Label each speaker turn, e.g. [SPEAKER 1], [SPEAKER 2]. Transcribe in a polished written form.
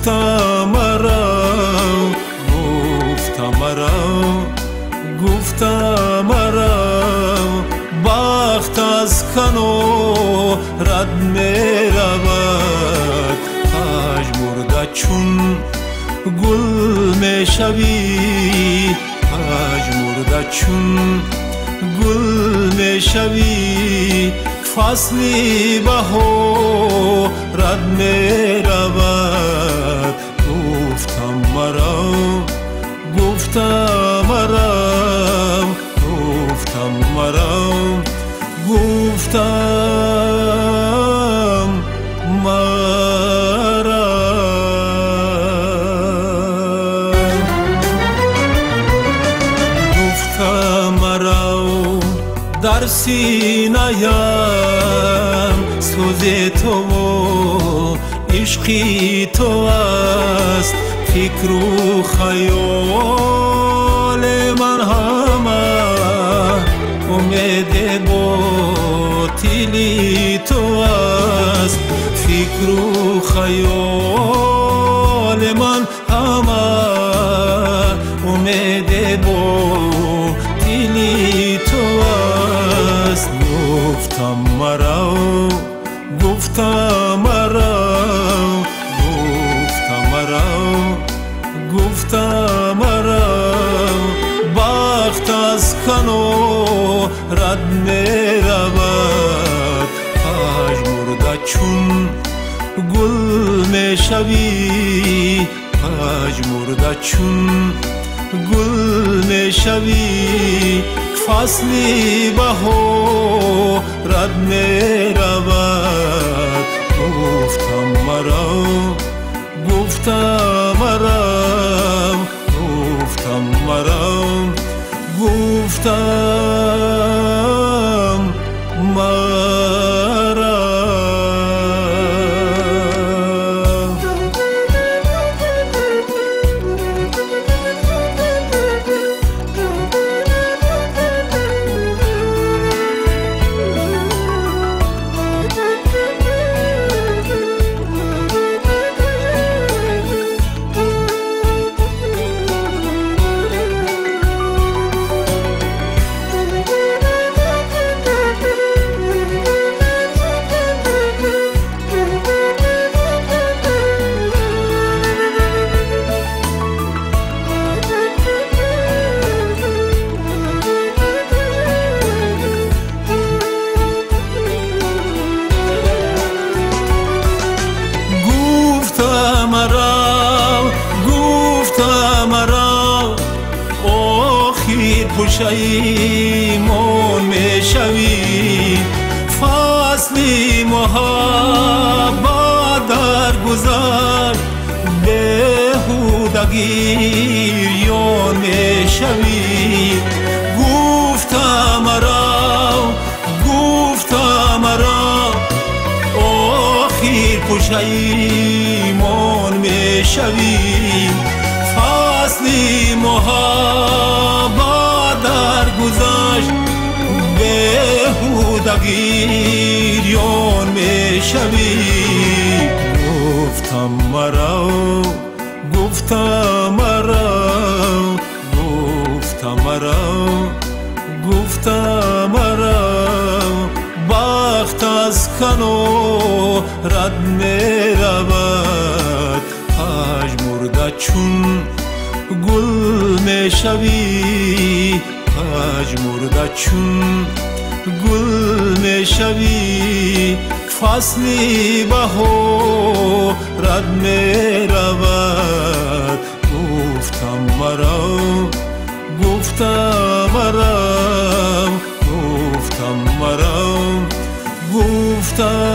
[SPEAKER 1] گفتم مرا، گفتم مرا، گفتم مرا، بخت از کنو رد می رود. پژمرده چون گل می شوی، پژمرده چون گل می شوی، فصلی بهارت می رود. گفتم مرا، گفتم مرا، گفتم مرا، گفتم مرا. گفتم مرا در سینه‌ام سوز تو و عشقی تو است. فکر و خیال من همه امید باطلی تو است. فکر و خیال من همه امید باطلی تو است. گفتم مرا، گفتم مرا، گفتم مرا، گفتم مرا، بخت از کنو رد می رود. پژمرده چون گل می شوی، پژمرده چون گل می شوی، فصلی بهارت می رود. گفتم مرا، گفتم مرا، گفتم مرا، گفتم مرا. پشیمان می شوی، فصلی محبت در گذر بیهودگیان می شوی. گفتم مرا، گفتم مرا، آخر پشیمان می شوی، فصلی محبت در گذشت بیهودگیان می شوی. گفتم مرا، گفتم مرا، گفتم مرا، گفتم مرا، بخت از کنو رد می رود. پژمرده چون گل می شوی، پژمرده چون گل می شوی، فصلی بهارت می رود. گفتم مرا، گفتم مرا، گفتم مرا، گفتم